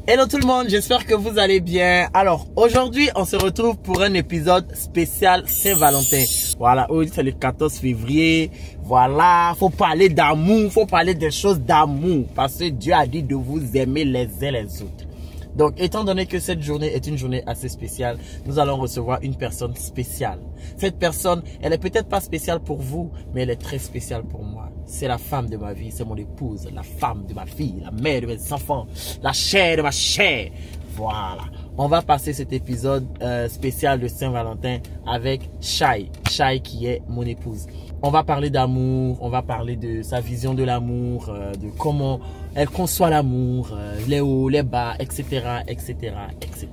Hello tout le monde, j'espère que vous allez bien. Alors, aujourd'hui, on se retrouve pour un épisode spécial Saint-Valentin. Voilà, aujourd'hui c'est le 14 février. Voilà, faut parler d'amour, faut parler des choses d'amour. Parce que Dieu a dit de vous aimer les uns les autres. Donc, étant donné que cette journée est une journée assez spéciale, nous allons recevoir une personne spéciale. Cette personne, elle est peut-être pas spéciale pour vous, mais elle est très spéciale pour moi. C'est la femme de ma vie, c'est mon épouse, la femme de ma fille, la mère de mes enfants, la chair de ma chair. Voilà. On va passer cet épisode spécial de Saint-Valentin avec Shai. Shai qui est mon épouse. On va parler d'amour, on va parler de sa vision de l'amour, de comment elle conçoit l'amour, les hauts, les bas, etc., etc., etc.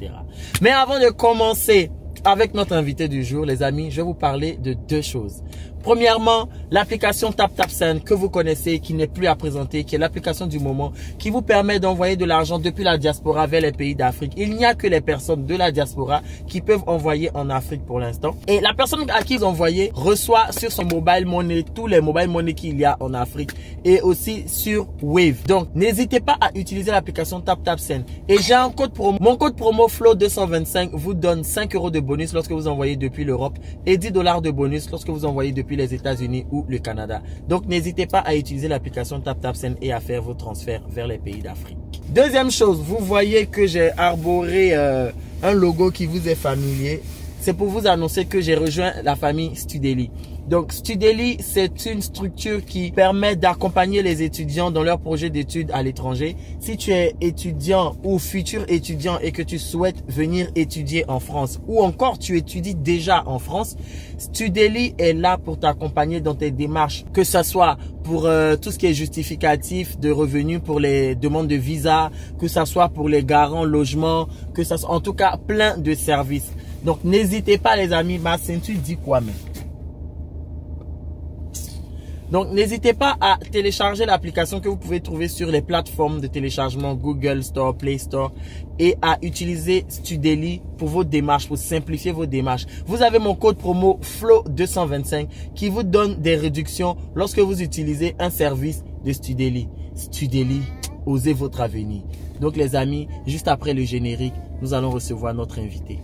Mais avant de commencer avec notre invité du jour, les amis, je vais vous parler de deux choses. Premièrement, l'application TapTapSend que vous connaissez, qui n'est plus à présenter, qui est l'application du moment, qui vous permet d'envoyer de l'argent depuis la diaspora vers les pays d'Afrique. Il n'y a que les personnes de la diaspora qui peuvent envoyer en Afrique pour l'instant. Et la personne à qui vous envoyez reçoit sur son mobile money tous les mobile money qu'il y a en Afrique et aussi sur Wave. Donc, n'hésitez pas à utiliser l'application TapTapSend. Et j'ai un code promo. Mon code promo Flow225 vous donne 5 € de bonus lorsque vous envoyez depuis l'Europe et 10 $ de bonus lorsque vous envoyez depuis les États-Unis ou le Canada. Donc, n'hésitez pas à utiliser l'application TapTapSend et à faire vos transferts vers les pays d'Afrique. Deuxième chose, vous voyez que j'ai arboré un logo qui vous est familier. C'est pour vous annoncer que j'ai rejoint la famille Studeli. Donc, Studeli, c'est une structure qui permet d'accompagner les étudiants dans leurs projets d'études à l'étranger. Si tu es étudiant ou futur étudiant et que tu souhaites venir étudier en France ou encore tu étudies déjà en France, Studeli est là pour t'accompagner dans tes démarches, que ce soit pour tout ce qui est justificatif de revenus, pour les demandes de visa, que ce soit pour les garants logement, que ça soit en tout cas plein de services. Donc, n'hésitez pas les amis, ma ceinture dit quoi même? Donc, n'hésitez pas à télécharger l'application que vous pouvez trouver sur les plateformes de téléchargement Google Store, Play Store et à utiliser Studeli pour vos démarches, pour simplifier vos démarches. Vous avez mon code promo Flow225 qui vous donne des réductions lorsque vous utilisez un service de Studeli. Studeli, osez votre avenir. Donc, les amis, juste après le générique, nous allons recevoir notre invité.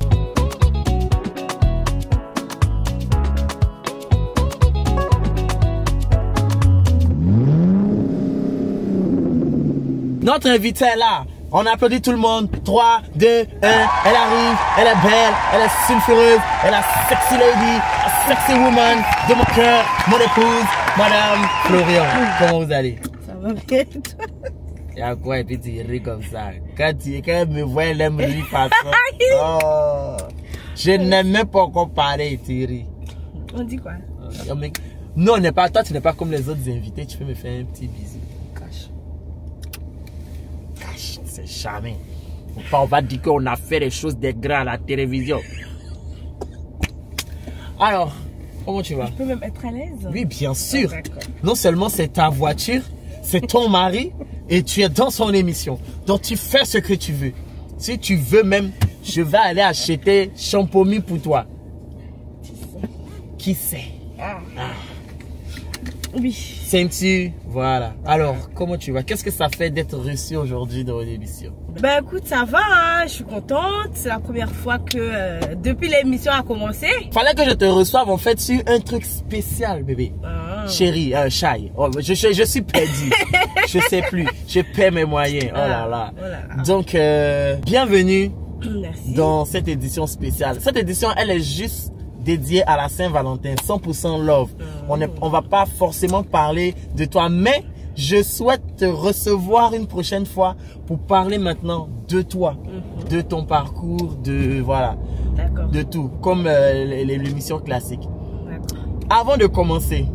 Notre invité est là. On applaudit tout le monde. 3, 2, 1. Elle arrive. Elle est belle. Elle est sulfureuse. Elle est sexy lady. A sexy woman de mon cœur. Mon épouse, Madame Florian. Comment vous allez? Ça va bien, toi? Il y a quoi et puis tu ris comme ça? Quand elle me voit, elle aime rire façon. Oh. Je n'aime même pas encore parler, Thierry. On dit quoi? Non, on n'est pas, toi, tu n'es pas comme les autres invités. Tu peux me faire un petit bisou. C'est jamais. On va dire qu'on a fait des choses des grands à la télévision. Alors, comment tu vas? Je peux même être à l'aise? Oui, bien sûr. Oh, non seulement c'est ta voiture, c'est ton mari et tu es dans son émission. Donc tu fais ce que tu veux. Si tu veux même, je vais aller acheter Champomy pour toi. Qui sait? Ah. Oui. Ceinture, voilà. Alors, comment tu vas? Qu'est-ce que ça fait d'être reçu aujourd'hui dans l'émission? Ben écoute, ça va, hein? Je suis contente. C'est la première fois que depuis l'émission a commencé. Fallait que je te reçoive en fait sur un truc spécial, bébé. Chérie, Shai. Oh, je suis perdu. Je sais plus. Je perds mes moyens. Oh là là. Donc, bienvenue. Merci. Dans cette édition spéciale. Cette édition, elle est juste dédié à la Saint-Valentin, 100% love. On va pas forcément parler de toi, mais je souhaite te recevoir une prochaine fois pour parler maintenant de toi, de ton parcours, de voilà, de tout, comme l'émission classique. Avant de commencer,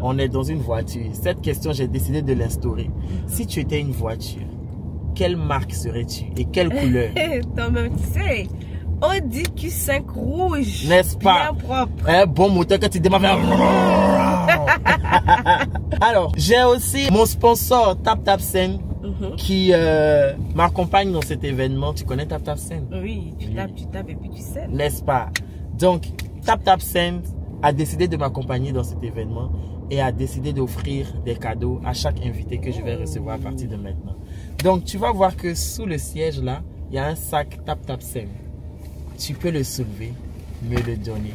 on est dans une voiture. Cette question, j'ai décidé de l'instaurer. Si tu étais une voiture, quelle marque serais-tu et quelle couleur? Toi-même, tu sais. Audi Q5 rouge. N'est-ce pas? Bien propre. Un bon moteur que tu démarres. Alors, j'ai aussi mon sponsor TapTapSend qui m'accompagne dans cet événement. Tu connais TapTapSend? Oui, tu tapes et puis tu sais. N'est-ce pas? Donc, TapTapSend a décidé de m'accompagner dans cet événement et a décidé d'offrir des cadeaux à chaque invité que je vais recevoir à partir de maintenant. Donc, tu vas voir que sous le siège là, il y a un sac TapTapSend. Tu peux le soulever, me le donner.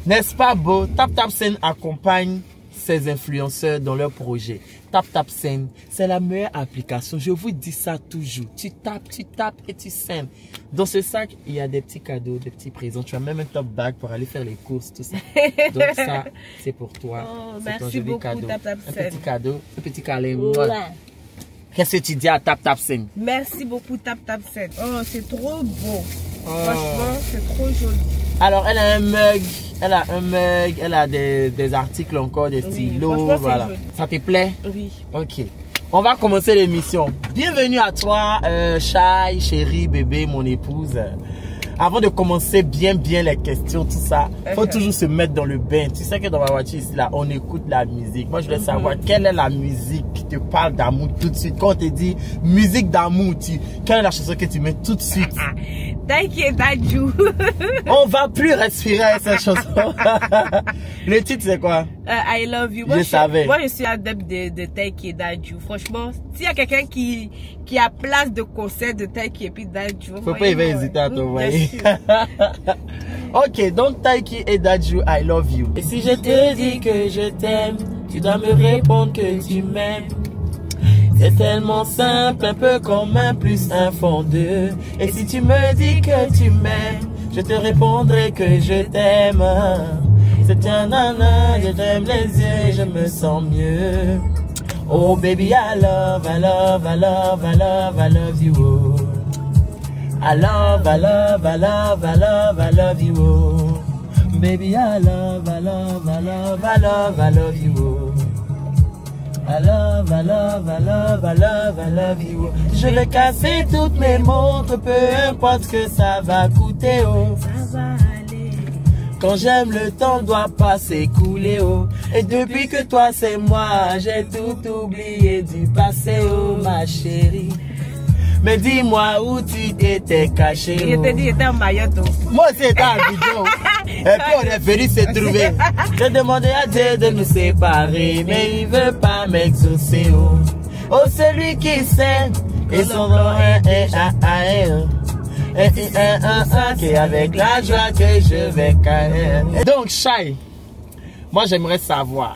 N'est-ce pas beau? TapTapSend accompagne ses influenceurs dans leurs projets. TapTapSend, c'est la meilleure application. Je vous dis ça toujours. Tu tapes et tu sends. Dans ce sac, il y a des petits cadeaux, des petits présents. Tu as même un top bag pour aller faire les courses, tout ça. Donc ça, c'est pour toi. Oh, c'est merci beaucoup, TapTapSend. Un petit cadeau, un petit câlin. Ouais. Qu'est-ce que tu dis à TapTapSend? Merci beaucoup TapTapSend. Oh, c'est trop beau. Oh. Franchement, c'est trop joli. Alors, elle a un mug. Elle a des articles encore, des stylos. Voilà. Ça te plaît? Oui. Ok. On va commencer l'émission. Bienvenue à toi, Shai, chérie, bébé, mon épouse. Avant de commencer bien les questions, tout ça, faut toujours se mettre dans le bain. Tu sais que dans ma voiture ici, là, on écoute la musique. Moi, je voulais savoir quelle est la musique qui te parle d'amour tout de suite. Quand on te dit musique d'amour, quelle est la chanson que tu mets tout de suite? Taiki et Dadju. On va plus respirer avec cette chanson. Le titre, c'est quoi? I love you. Je savais. Moi, je suis adepte de Taiki et Dadju. Franchement, s'il y a quelqu'un qui a place de concert de Taiki et puis Dadju, faut pas hésiter à t'envoyer. Ok, donc Taiki et Dadju, I love you. Et si je te dis que je t'aime, tu dois me répondre que tu m'aimes. C'est tellement simple, un peu comme 1 + 1 font 2. Et si tu me dis que tu m'aimes, je te répondrai que je t'aime. C'est un nana, je t'aime les yeux, je me sens mieux. Oh baby, I love you. I love you. Baby, I love you. I love you. Je vais casser toutes mes montres, peu importe ce que ça va coûter, oh. Ça va aller. Quand j'aime, le temps doit pas s'écouler, oh. Et depuis que toi c'est moi, j'ai tout oublié du passé, oh ma chérie. Mais dis-moi où tu t'étais caché, oh. Je te dis, j'étais en Mayotte. Moi aussi j'étais en vidéo. Et puis on est venu se trouver. J'ai demandé à Dieu de nous séparer, mais il veut pas m'exaucer, oh. Oh celui qui sait, et son nom est qui avec la joie que je vais carrer. Donc Shai, moi j'aimerais savoir,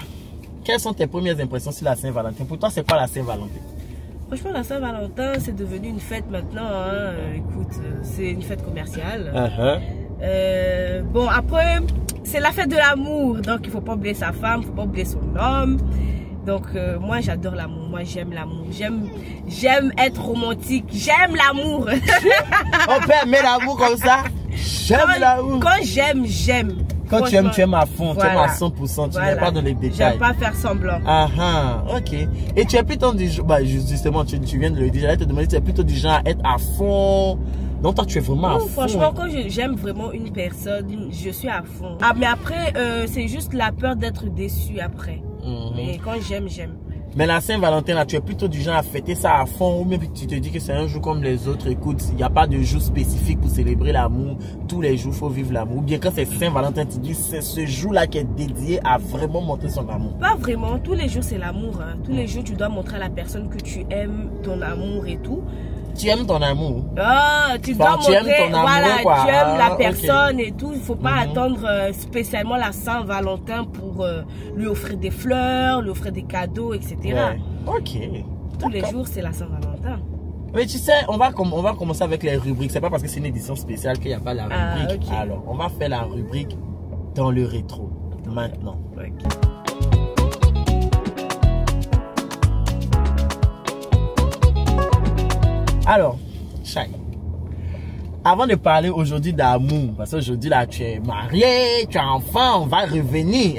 quelles sont tes premières impressions sur la Saint-Valentin? Pour toi c'est quoi la Saint-Valentin? Franchement, la Saint-Valentin, c'est devenu une fête maintenant. Hein. Écoute, c'est une fête commerciale. Bon, après, c'est la fête de l'amour. Donc, il ne faut pas oublier sa femme, il ne faut pas oublier son homme. Donc, moi, j'adore l'amour. Moi, j'aime l'amour. J'aime être romantique. J'aime l'amour. On peut aimer l'amour comme ça? J'aime l'amour. Quand j'aime, j'aime. Quand tu aimes à fond, tu aimes à 100%, tu n'es pas dans les détails. J'aime pas faire semblant. Ah, ok. Et tu es plutôt du genre, bah, justement, tu viens de le dire, j'allais te demander, tu es plutôt du genre à être à fond. Donc toi, tu es vraiment à fond. Franchement, quand j'aime vraiment une personne, je suis à fond. Ah, mais après, c'est juste la peur d'être déçu après. Mais quand j'aime, j'aime. Mais la Saint-Valentin, là, tu es plutôt du genre à fêter ça à fond, ou même tu te dis que c'est un jour comme les autres. Écoute, il n'y a pas de jour spécifique pour célébrer l'amour. Tous les jours, il faut vivre l'amour. Ou bien quand c'est Saint-Valentin, tu dis c'est ce jour-là qui est dédié à vraiment montrer son amour. Pas vraiment. Tous les jours, c'est l'amour. Hein. Tous les jours, tu dois montrer à la personne que tu aimes ton amour et tout. Tu aimes ton amour? Ah, tu dois montrer, aimes ton amour, voilà, quoi. Tu aimes la Okay. personne et tout. Il ne faut pas attendre spécialement la Saint-Valentin pour lui offrir des fleurs, lui offrir des cadeaux, etc. Ouais. Ok. Tous les jours, c'est la Saint-Valentin. Mais tu sais, on va commencer avec les rubriques. C'est pas parce que c'est une édition spéciale qu'il n'y a pas la rubrique. Okay. Alors, on va faire la rubrique dans le rétro. Maintenant. Okay. Alors, Shai, avant de parler aujourd'hui d'amour, parce qu'aujourd'hui là tu es marié, tu as un enfant, on va revenir.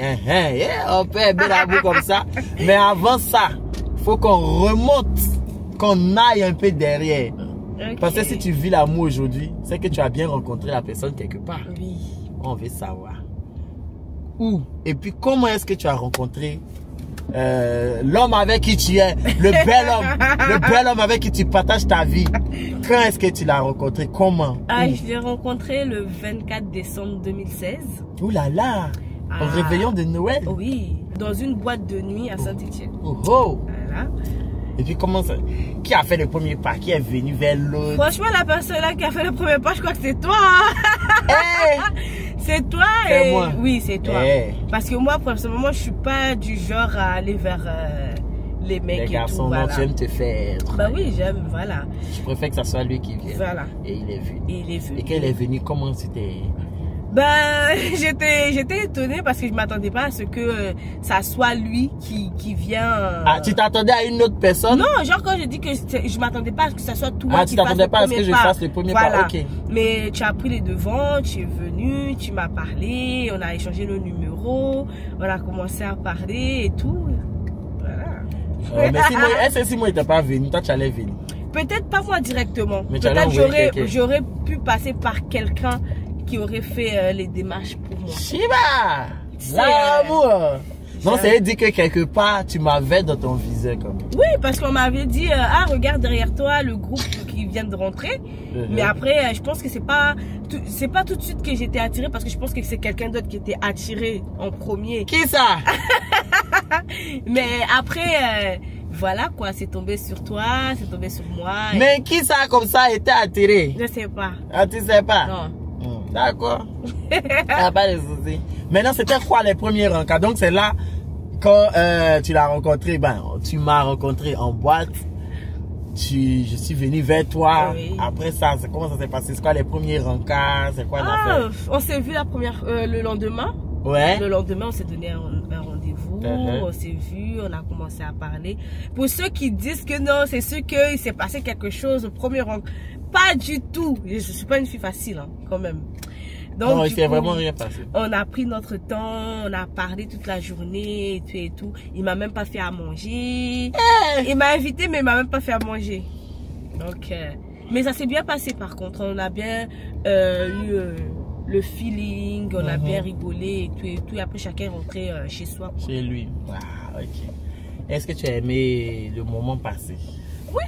On peut aimer l'amour comme ça. Mais avant ça, il faut qu'on remonte, qu'on aille un peu derrière. Okay. Parce que si tu vis l'amour aujourd'hui, c'est que tu as bien rencontré la personne quelque part. Oui. On veut savoir. Où? Et puis comment est-ce que tu as rencontré l'homme avec qui tu es, le bel homme avec qui tu partages ta vie? Quand est-ce que tu l'as rencontré? Comment? Je l'ai rencontré le 24 décembre 2016. Ouh là là! Au réveillon de Noël? Oui, dans une boîte de nuit à Saint-Étienne. Oh oh! Voilà. Et puis comment ça... Qui a fait le premier pas? Qui est venu vers l'autre? Franchement, la personne là qui a fait le premier pas, je crois que c'est toi. Hein? Hey! C'est toi. C'est moi. Oui, c'est toi. Hey. Parce que moi, personnellement, je suis pas du genre à aller vers les mecs les garçons, et tout. Voilà. non, tu aimes te faire... Bah oui, j'aime, voilà. Je préfère que ça soit lui qui vienne. Voilà. Et il est venu. Et quand il est venu, comment c'était? Ben, j'étais étonnée parce que je m'attendais pas à ce que ça soit lui qui vient. Ah, tu t'attendais à une autre personne? Non, genre quand je dis que je m'attendais pas à ce que ça soit toi qui tu t'attendais pas à ce que je fasse le premier voilà. pas. Ok. Mais tu as pris les devants, tu es venu, tu m'as parlé, on a échangé nos numéros, on a commencé à parler et tout. Voilà. Mais si moi il n'était pas venu, toi tu allais venir. Peut-être pas moi directement. Peut-être j'aurais pu passer par quelqu'un qui aurait fait les démarches pour moi. Shiba! L'amour! Non, c'est dit que quelque part, tu m'avais dans ton viseur comme. Oui, parce qu'on m'avait dit, ah, regarde derrière toi le groupe qui vient de rentrer. Mais après, je pense que c'est pas tout de suite que j'étais attirée parce que je pense que c'est quelqu'un d'autre qui était attiré en premier. Qui ça? Mais après, voilà quoi, c'est tombé sur toi, c'est tombé sur moi. Mais qui ça comme ça était attiré? Je sais pas. Ah, tu sais pas? Non. D'accord. Pas de soucis. Maintenant, c'était quoi les premiers rencontres? Donc, c'est là, quand tu l'as rencontré, tu m'as rencontré en boîte. Je suis venu vers toi. Oui. Après ça, comment ça s'est passé? C'est quoi les premiers rencontres? C'est quoi l'affaire? On s'est vu le lendemain. Ouais. Le lendemain, on s'est donné un rendez-vous. On s'est vu, on a commencé à parler. Pour ceux qui disent que non, c'est sûr qu'il s'est passé quelque chose au premier rencontre. Pas du tout. Je suis pas une fille facile, hein, quand même. Donc, non, il s'est vraiment rien passé. On a pris notre temps, on a parlé toute la journée et tout. Il m'a même pas fait à manger. Il m'a invité, mais il m'a même pas fait à manger. Donc, mais ça s'est bien passé par contre. On a bien eu le feeling, on a bien rigolé et tout. Et après, chacun est rentré chez soi. Quoi. Chez lui. Ah, ok. Est-ce que tu as aimé le moment passé? Oui.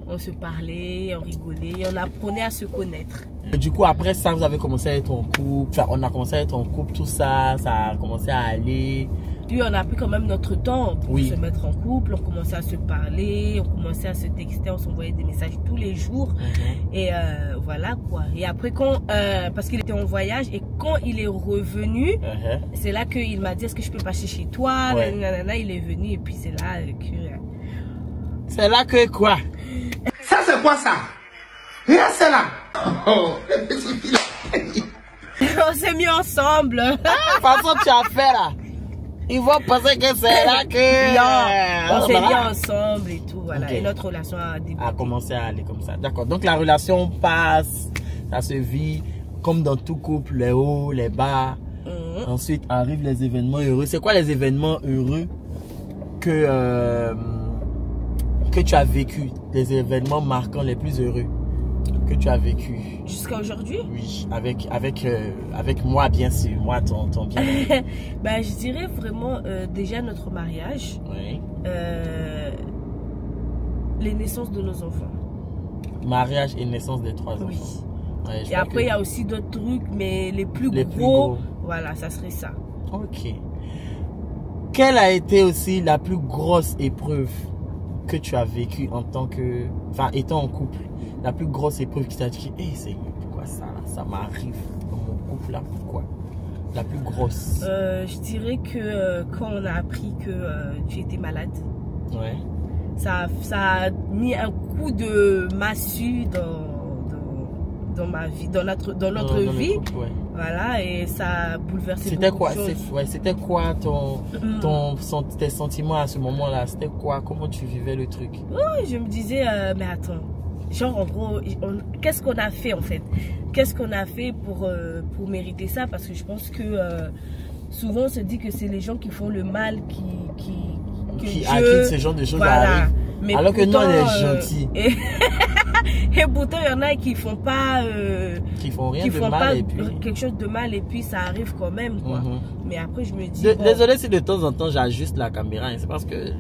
On se parlait, on rigolait, on apprenait à se connaître. Et du coup, après ça, vous avez commencé à être en couple. Enfin, on a commencé à être en couple, tout ça, ça a commencé à aller. Puis on a pris quand même notre temps pour se mettre en couple. On commençait à se parler, on commençait à se texter, on s'envoyait des messages tous les jours. Et voilà quoi. Et après, parce qu'il était en voyage et quand il est revenu, c'est là qu'il m'a dit est-ce que je peux passer chez toi? Il est venu et puis c'est là que. C'est là que quoi? Ça c'est quoi ça? Rien c'est là. Oh, on s'est mis ensemble. De toute façon, tu as fait là. Ils vont penser que c'est là que... Non, on s'est mis ensemble et tout. Voilà. Et notre relation a commencé à aller comme ça. D'accord. Donc la relation passe, ça se vit comme dans tout couple, les hauts, les bas. Ensuite arrivent les événements heureux. C'est quoi les événements heureux que tu as vécu? Les événements marquants les plus heureux que tu as vécu jusqu'à aujourd'hui? Oui, avec moi bien sûr, moi ton bien. Ben, je dirais vraiment déjà notre mariage, les naissances de nos enfants. Mariage et naissance des 3 enfants. Oui. Ouais, et après il y a aussi d'autres trucs, mais les plus gros, voilà, ça serait ça. Ok. Quelle a été aussi la plus grosse épreuve que tu as vécue en tant que, enfin étant en couple? La plus grosse épreuve qui t'a dit, hey, c'est pourquoi ça m'arrive dans mon couple là, pourquoi? La plus grosse. Je dirais que quand on a appris que tu étais malade, ça a mis un coup de massue dans ma vie, dans notre vie. Couple, voilà, et ça a bouleversé beaucoup de choses. C'était quoi tes sentiments à ce moment-là? C'était quoi? Comment tu vivais le truc? Je me disais, mais attends, genre en gros, qu'est-ce qu'on a fait en fait? Qu'est-ce qu'on a fait pour mériter ça? Parce que je pense que souvent on se dit que c'est les gens qui font le mal qui acquittent ce genre de choses arrivent. Mais alors que nous on est gentils. Et pourtant, il y en a qui font pas... qui font rien de mal et puis... quelque chose de mal et puis ça arrive quand même, quoi. Mais après, je me dis... Désolé si de temps en temps, j'ajuste la caméra. C'est parce que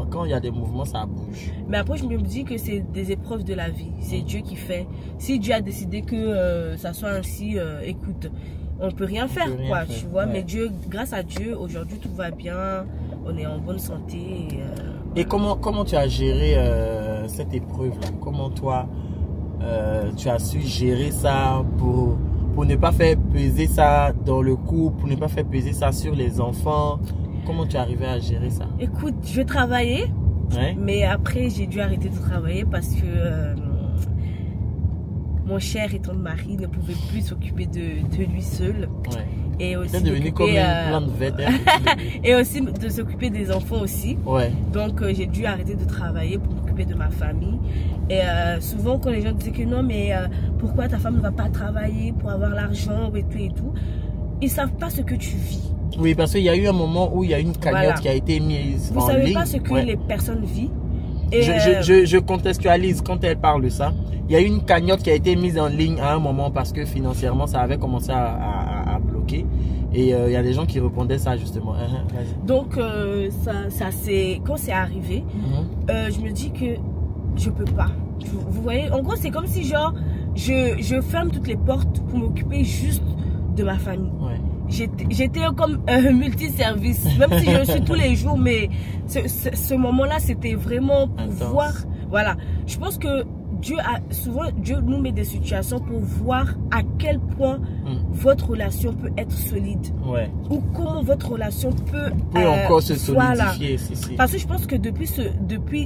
quand il y a des mouvements, ça bouge. Mais après, je me dis que c'est des épreuves de la vie. C'est Dieu qui fait. Si Dieu a décidé que ça soit ainsi, écoute, on peut rien faire, quoi, tu vois. Mais Dieu, grâce à Dieu, aujourd'hui, tout va bien. On est en bonne santé. Et comment tu as géré cette épreuve-là? Comment toi, tu as su gérer ça pour ne pas faire peser ça dans le couple, pour ne pas faire peser ça sur les enfants? Comment tu es arrivé à gérer ça? Écoute, je travaillais, ouais. Mais après j'ai dû arrêter de travailler parce que mon cher et ton mari ne pouvait plus s'occuper de lui seul. Ouais. Et aussi devenu comme une plante verte. Et aussi de s'occuper des enfants aussi. Ouais. Donc j'ai dû arrêter de travailler pour m'occuper de ma famille. Et souvent quand les gens disaient que non mais pourquoi ta femme ne va pas travailler pour avoir l'argent et tout, ils savent pas ce que tu vis. Oui, parce qu'il y a eu un moment où il y a une cagnotte qui a été mise en ligne. Vous savez pas ce que les personnes vivent. Et je contextualise quand elle parle de ça. Il y a eu une cagnotte qui a été mise en ligne à un moment parce que financièrement ça avait commencé à bloquer. Et il y a des gens qui répondaient ça justement. Donc ça c'est quand c'est arrivé, je me dis que je peux pas. Vous voyez, en gros c'est comme si genre je ferme toutes les portes pour m'occuper juste de ma famille. Ouais. J'étais comme un multiservice, même si je le suis tous les jours, mais ce moment-là, c'était vraiment pour voir. Voilà, je pense que Dieu nous met des situations pour voir à quel point votre relation peut être solide. Ouais. Ou comment votre relation peut encore se solidifier. Voilà. Parce que je pense que depuis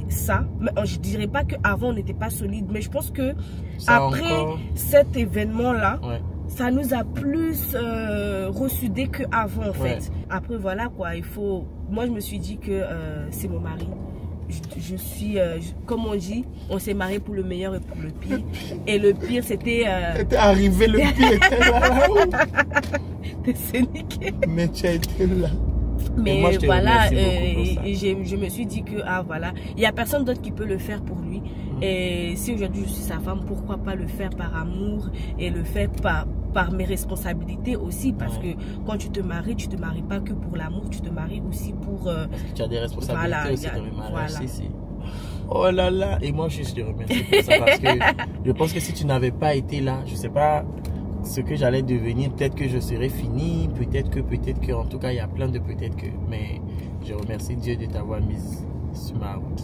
ça, je ne dirais pas qu'avant on n'était pas solide, mais je pense que après cet événement-là, ouais, ça nous a plus ressoudés qu'avant en fait. Après voilà quoi, moi je me suis dit que c'est mon mari. Je suis, comme on dit, on s'est marié pour le meilleur et pour le pire. Et le pire c'était... C'était arrivé, le pire était là. C'est niqué. Mais tu as été là. Mais moi, voilà, je me suis dit que, voilà, il n'y a personne d'autre qui peut le faire pour lui. Et si aujourd'hui je suis sa femme, pourquoi pas le faire par amour et le faire par mes responsabilités aussi, parce que quand tu te maries pas que pour l'amour, tu te maries aussi pour... parce que tu as des responsabilités aussi dans le mariage. Oh là là, et moi je te remercie pour ça parce que je pense que si tu n'avais pas été là, je sais pas ce que j'allais devenir, peut-être que je serais fini, peut-être que, en tout cas il y a plein de peut-être que, mais je remercie Dieu de t'avoir mise sur ma route.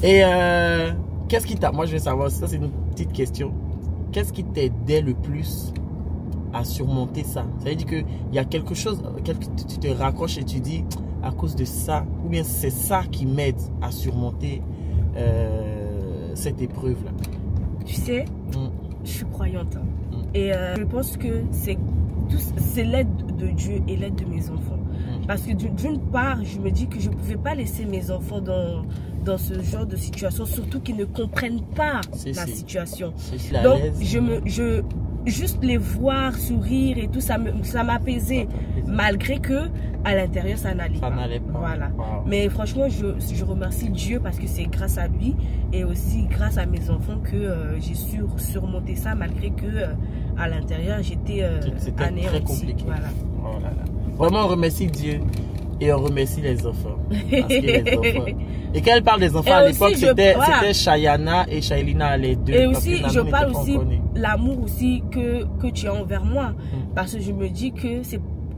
Et qu'est-ce qui t'a, moi je veux savoir, ça c'est une petite question, qu'est-ce qui t'aidait le plus à surmonter ça? Ça veut dire qu'il y a quelque chose, tu te raccroches et tu dis, à cause de ça, ou bien c'est ça qui m'aide à surmonter cette épreuve-là? Tu sais, je suis croyante. Et je pense que c'est l'aide de Dieu et l'aide de mes enfants. Parce que d'une part, je me dis que je ne pouvais pas laisser mes enfants dans ce genre de situation, surtout qu'ils ne comprennent pas la situation. Donc, juste les voir sourire et tout, ça m'apaisait, malgré que à l'intérieur, ça n'allait pas. Voilà. Wow. Mais franchement, je remercie Dieu parce que c'est grâce à lui et aussi grâce à mes enfants que j'ai su surmonter ça, malgré que à l'intérieur, j'étais anéantie. Très compliqué. Voilà. Oh là là. Vraiment, on remercie Dieu et on remercie les enfants. Parce que les enfants... Et quand elle parle des enfants, à l'époque, c'était Shayana et Shailina, les deux. Et aussi, je parle aussi l'amour aussi que tu as envers moi. Parce que je me dis que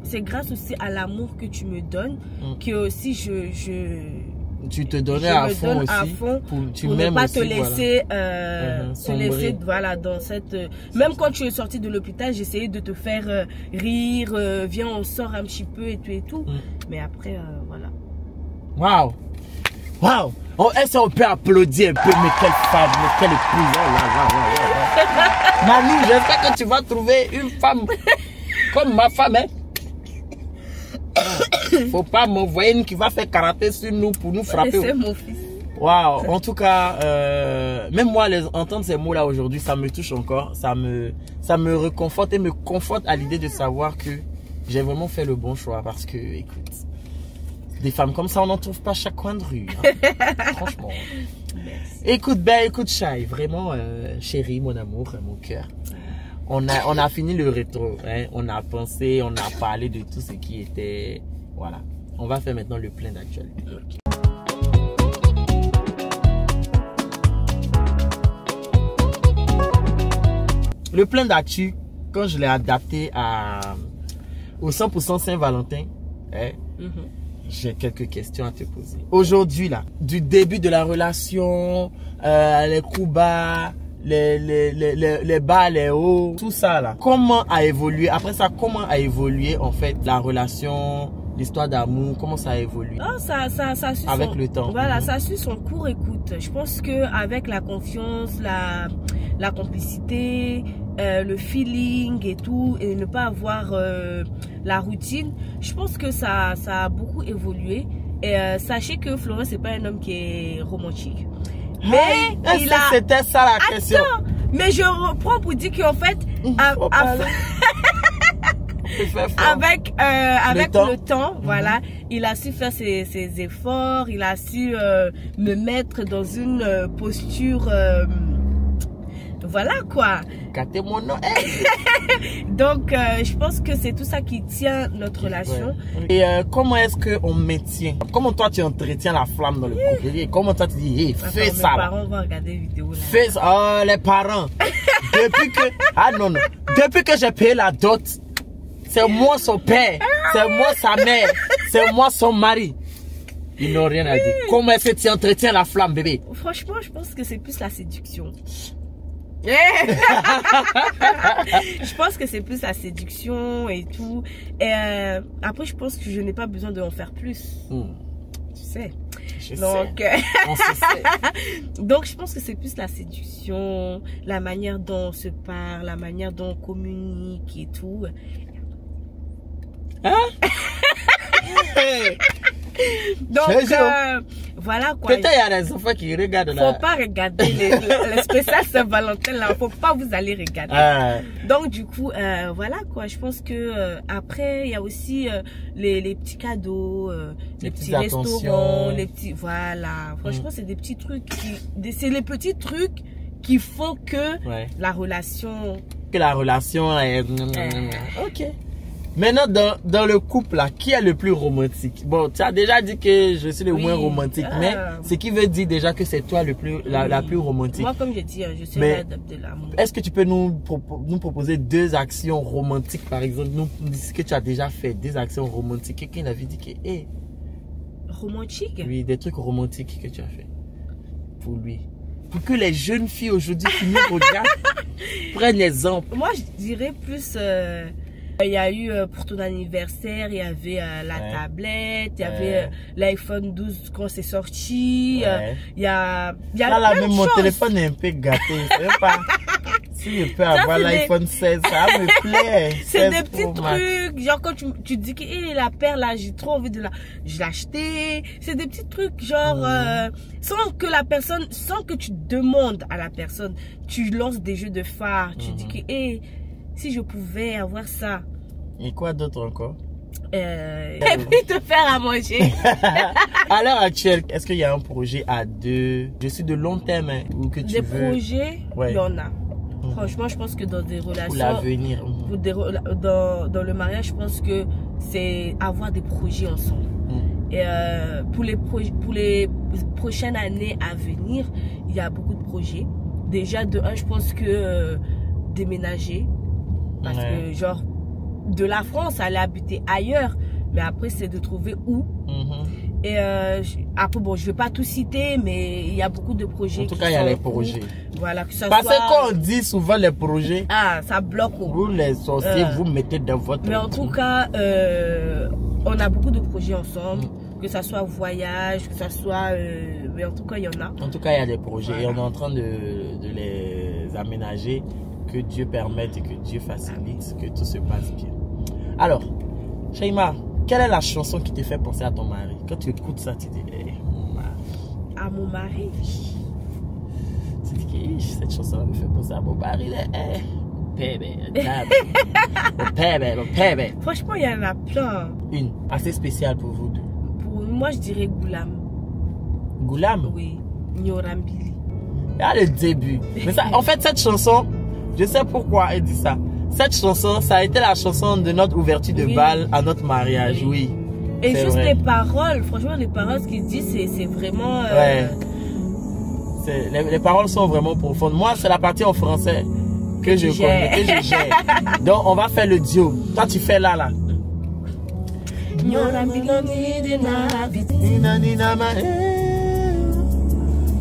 c'est grâce aussi à l'amour que tu me donnes que aussi tu te donnais à fond aussi pour ne pas te laisser voilà, dans cette... Même quand tu es sorti de l'hôpital, j'essayais de te faire rire, viens on sort un petit peu et tout. Mais après, voilà. Waouh! Waouh! Est-ce qu'on peut applaudir un peu? Mais quelle femme, mais quelle épouse! Manu, j'espère que tu vas trouver une femme comme ma femme, hein? Faut pas m'envoyer une qui va faire karaté sur nous pour nous frapper. C'est mon fils. Waouh! En tout cas, même moi, entendre ces mots-là aujourd'hui, ça me touche encore. Ça me réconforte et me conforte à l'idée de savoir que j'ai vraiment fait le bon choix. Parce que, écoute, des femmes comme ça, on n'en trouve pas chaque coin de rue. Hein. Franchement. Merci. Écoute, Shai, vraiment, chérie, mon amour, mon cœur. On a fini le rétro. Hein. On a pensé, on a parlé de tout ce qui était... Voilà. On va faire maintenant le plein d'actualité. Okay. Le plein d'actu, quand je l'ai adapté au 100% Saint-Valentin, hein, j'ai quelques questions à te poser. Aujourd'hui, là, du début de la relation, les coups bas, les bas, les hauts, tout ça là. Comment a évolué, après ça, comment a évolué en fait la relation, l'histoire d'amour, comment ça a évolué? Oh, ça suit avec le temps. Voilà, ça suit son cours, écoute. Je pense qu'avec la confiance, la complicité, le feeling et tout, et ne pas avoir la routine, je pense que ça a beaucoup évolué. Et sachez que Florent, c'est pas un homme qui est romantique. Mais c'était ça la question. Attends, mais je reprends pour dire qu'en fait, avec le temps, voilà, il a su faire ses efforts, il a su me mettre dans une posture, voilà quoi. Gâtez mon nom. Donc, je pense que c'est tout ça qui tient notre relation. Ouais. Et comment est-ce qu'on maintient? Comment toi tu entretiens la flamme dans le couple? Comment toi tu dis, hey, fais ça? Les parents vont regarder la vidéo là. Fais ça. Oh, les parents. Depuis que, depuis que j'ai payé la dot, c'est moi son père, c'est moi sa mère, c'est moi son mari. Ils n'ont rien à dire. Comment est-ce que tu entretiens la flamme, bébé? Franchement, je pense que c'est plus la séduction. Je pense que c'est plus la séduction et tout. Et après, je pense que je n'ai pas besoin d'en faire plus. Tu sais. Donc, je pense que c'est plus la séduction, la manière dont on se parle, la manière dont on communique et tout. Hein? Donc, voilà quoi. Peut-être il y a des enfants qui regardent là. Faut pas regarder les spéciales Saint-Valentin là. Faut pas vous aller regarder. Donc, du coup, voilà quoi. Je pense que après, il y a aussi les petits cadeaux, les petits restaurants, les petits. Voilà. Franchement, c'est des petits trucs c'est les petits trucs qui font que la relation. Que la relation est. Ok. Maintenant, dans le couple, là, qui est le plus romantique? Bon, tu as déjà dit que je suis le moins romantique, mais ce qui veut dire déjà que c'est toi la plus romantique. Moi, comme je dis, je suis l'adepte de l'amour. Est-ce que tu peux nous proposer 2 actions romantiques, par exemple, ce que tu as déjà fait, 2 actions romantiques? Quelqu'un avait dit que, romantique? Oui, des trucs romantiques que tu as fait pour lui. Pour que les jeunes filles aujourd'hui qui nous regardent prennent l'exemple. Moi, je dirais plus... il y a eu pour ton anniversaire, il y avait la tablette, il y avait l'iPhone 12 quand c'est sorti. Il y a là, même mon téléphone est un peu gâté. Je sais pas si je peux avoir l'iPhone 16, ça me plaît. C'est des petits trucs, genre quand tu dis que la paire là, j'ai trop envie de l'acheter. C'est des petits trucs genre sans que tu demandes à la personne, tu lances des jeux de phare, tu dis que si je pouvais avoir ça. Et quoi d'autre encore? Et puis te faire à manger. À l'heure actuelle, est-ce qu'il y a un projet à 2? Je suis de long terme ou que tu veux? Des projets, il y en a. Franchement, je pense que dans des relations... Pour l'avenir. Dans le mariage, je pense que c'est avoir des projets ensemble. Et pour les prochaines années à venir, il y a beaucoup de projets. Déjà, de un, je pense que déménager. Parce que genre de la France aller habiter ailleurs, mais après c'est de trouver où. Et après bon, je vais pas tout citer, mais il y a beaucoup de projets. En tout cas, il y a les projets. Voilà, que ça parce qu'on dit souvent les projets. Ça bloque. Vous les sorciers, vous mettez dans votre. Mais en tout cas, on a beaucoup de projets ensemble. Que ça soit voyage, que ça soit... mais en tout cas, il y en a. En tout cas, il y a des projets et on est en train de les aménager. Que Dieu permette et que Dieu facilite, que tout se passe bien. Alors, Shaima, quelle est la chanson qui te fait penser à ton mari? Quand tu écoutes ça, tu dis, mon mari. À mon mari? Tu dis que cette chanson me fait penser à mon mari. Bébé. Franchement, il y en a plein. Une, assez spéciale pour vous deux. Pour moi, je dirais Goulam. Goulam? Oui, Nyorambili. Ah, le début. Mais ça, en fait, cette chanson... Je sais pourquoi elle dit ça. Cette chanson, ça a été la chanson de notre ouverture de bal à notre mariage, oui. Et juste les paroles, franchement, les paroles, ce qu'ils disent, c'est vraiment... Les paroles sont vraiment profondes. Moi, c'est la partie en français que je connais, que je gère. Donc, on va faire le duo. Toi, tu fais là.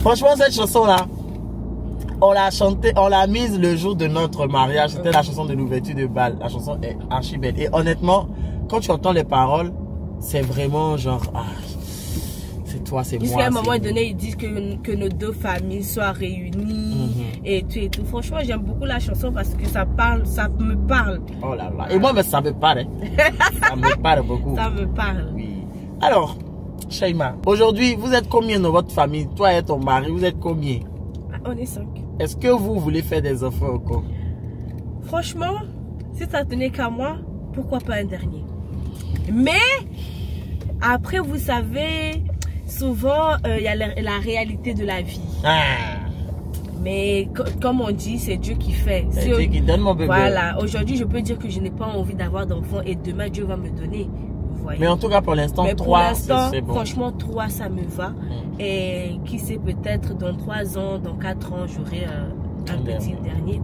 Franchement, cette chanson-là, on l'a chantée, on l'a mise le jour de notre mariage. C'était la chanson de l'ouverture de bal. La chanson est archi belle. Et honnêtement, quand tu entends les paroles, c'est vraiment genre, c'est toi, c'est moi. Jusqu'à un moment donné, ils disent que nos deux familles soient réunies et tout. Franchement, j'aime beaucoup la chanson parce que ça me parle. Oh là là. Et moi, mais ça me parle. Ça me parle beaucoup. Ça me parle. Oui. Alors, Shaima, aujourd'hui, vous êtes combien dans votre famille? Toi et ton mari, vous êtes combien? On est 5. Est-ce que vous voulez faire des enfants ou quoi? Franchement, si ça tenait qu'à moi, pourquoi pas un dernier? Mais, après, vous savez, souvent, il y a la réalité de la vie. Mais, comme on dit, c'est Dieu qui fait. C'est Dieu qui donne mon bébé. Voilà. Aujourd'hui, je peux dire que je n'ai pas envie d'avoir d'enfant et demain, Dieu va me donner. Mais en tout cas, pour l'instant, 3, c'est bon. Franchement, 3, ça me va. Et qui sait, peut-être dans 3 ans, dans 4 ans, j'aurai un petit dernier.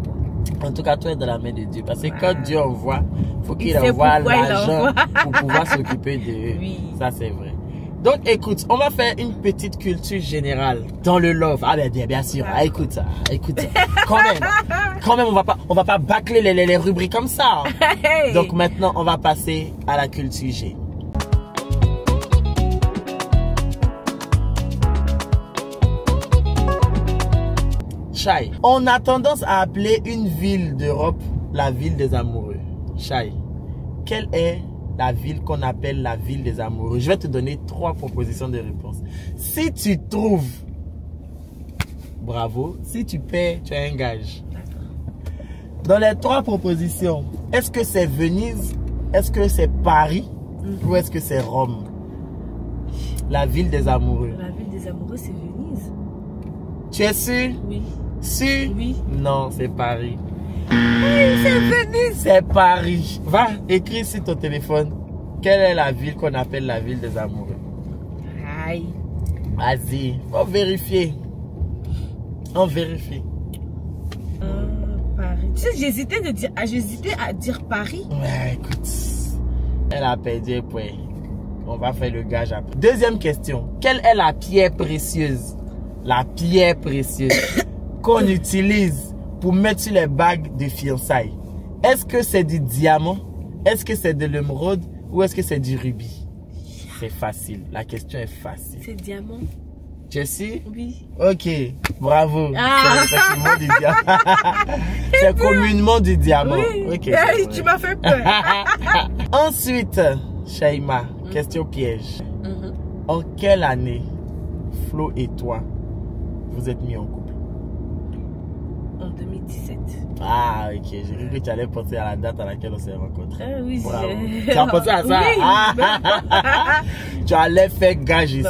En tout cas, toi, es dans la main de Dieu. Parce que quand Dieu envoie, il faut qu'il envoie l'argent pour pouvoir s'occuper de eux. Oui. Ça, c'est vrai. Donc, écoute, on va faire une petite culture générale dans le love. Ah, bien sûr. Écoute ça. Quand même, on va pas bâcler les rubriques comme ça. Donc, maintenant, on va passer à la culture G. Chai, on a tendance à appeler une ville d'Europe la ville des amoureux. Chai, quelle est la ville qu'on appelle la ville des amoureux? Je vais te donner 3 propositions de réponse. Si tu trouves, bravo. Si tu perds, tu as un gage. Dans les 3 propositions, est-ce que c'est Venise, est-ce que c'est Paris ou est-ce que c'est Rome? La ville des amoureux. La ville des amoureux, c'est Venise. Tu es sûr? Oui. Sûr? Oui. Non, c'est Paris. Oui, c'est Venise. C'est Paris. Va, écris sur ton téléphone. Quelle est la ville qu'on appelle la ville des amoureux? Aïe. Vas-y, faut vérifier. On vérifie. Paris. Tu sais, j'hésitais à dire Paris. Ouais, écoute. Elle a perdu un point. On va faire le gage après. Deuxième question. Quelle est la pierre précieuse? La pierre précieuse qu'on utilise pour mettre sur les bagues de fiançailles. Est-ce que c'est du diamant? Est-ce que c'est de l'émeraude? Ou est-ce que c'est du rubis? C'est facile. La question est facile. C'est diamant. Tu es sûr? Oui. Ok. Bravo. Ah. C'est effectivement du diamant. C'est communément du diamant. Oui. Okay, tu m'as fait peur. Ensuite, Shaima, question piège. En quelle année Flo et toi vous êtes mis en couple? En 2017. Ah, ok. J'ai cru que tu allais penser à la date à laquelle on s'est rencontrés. Oui, bravo. Tu as pensé à ça? Oui. Tu allais faire gage ici.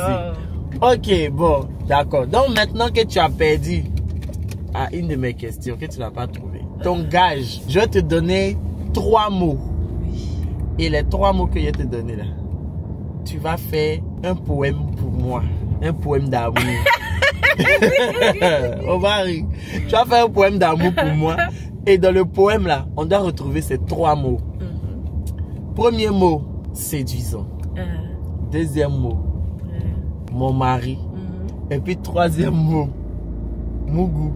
Ok, bon, d'accord. Donc maintenant que tu as perdu à une de mes questions que tu n'as pas trouvé, ton gage, je vais te donner 3 mots. Et les 3 mots que je vais te donner là, tu vas faire un poème pour moi. Un poème d'amour. Oh Marie, tu vas faire un poème d'amour pour moi. Et dans le poème là, on doit retrouver ces 3 mots. Premier mot, séduisant. Deuxième mot, mon mari. Et puis 3e mot, Mougou.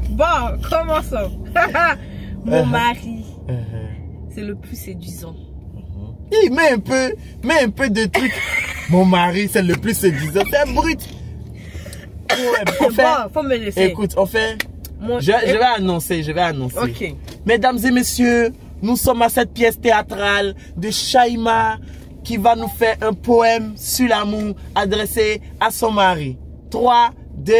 Bon, commençons. Mon mari, c'est le plus séduisant. Il met un peu de trucs. Mon mari, c'est le plus séduisant. C'est brut. Bon, faut me laisser. Écoute, on fait. Je vais annoncer. Ok. Mesdames et messieurs, nous sommes à cette pièce théâtrale de Shaima qui va nous faire un poème sur l'amour adressé à son mari. 3, 2,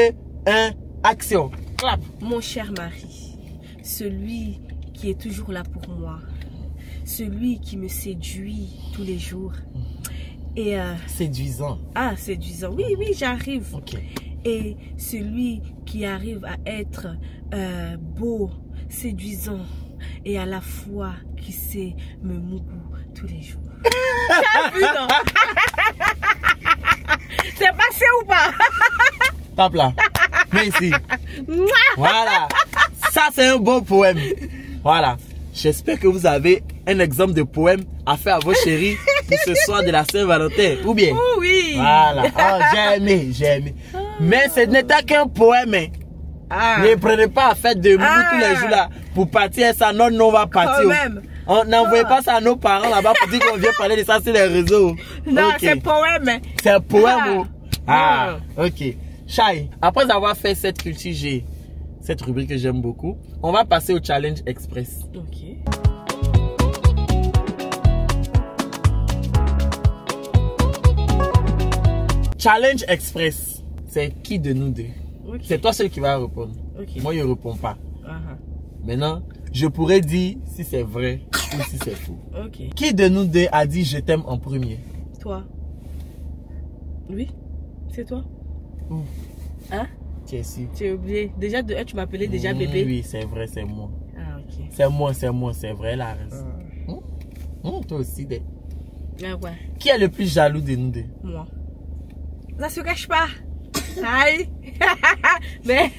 1, action. Clap. Mon cher mari, celui qui est toujours là pour moi, celui qui me séduit tous les jours. Et séduisant. Ah, séduisant. Oui, oui, j'arrive. Ok. Et celui qui arrive à être beau, séduisant et à la fois qui sait me mougou tous les jours. T'as vu, non? C'est passé ou pas? Tape là. Viens ici. Voilà. Ça, c'est un beau poème. Voilà. J'espère que vous avez un exemple de poème à faire à vos chéris pour ce soir de la Saint-Valentin? Ou bien? Oh oui. Voilà. Oh, j'ai aimé. Mais ce n'était qu'un poème. Hein. Ne prenez pas à faire de mots tous les jours là pour partir ça. Non, on va partir. Quand même. On n'envoie pas ça à nos parents là-bas pour dire qu'on vient parler de ça sur les réseaux. Non, c'est poème. C'est un poème. Ok. Chai, après avoir fait cette culture G, cette rubrique que j'aime beaucoup, on va passer au Challenge Express. Ok. Challenge Express, c'est qui de nous deux? Okay. C'est toi seul qui va répondre. Okay. Moi, je ne réponds pas. Maintenant, je pourrais dire si c'est vrai ou si c'est faux. Okay. Qui de nous deux a dit je t'aime en premier? Toi. Oui, c'est toi. Où? Hein? Tu es sûr? Tu as oublié. Déjà, de tu m'appelais déjà bébé. Oui, c'est vrai, c'est moi. Ah, ok. C'est moi, c'est vrai la reste. Toi aussi, des. Ah ouais. Qui est le plus jaloux de nous deux? Moi. Ça se cache pas. Aïe. Mais.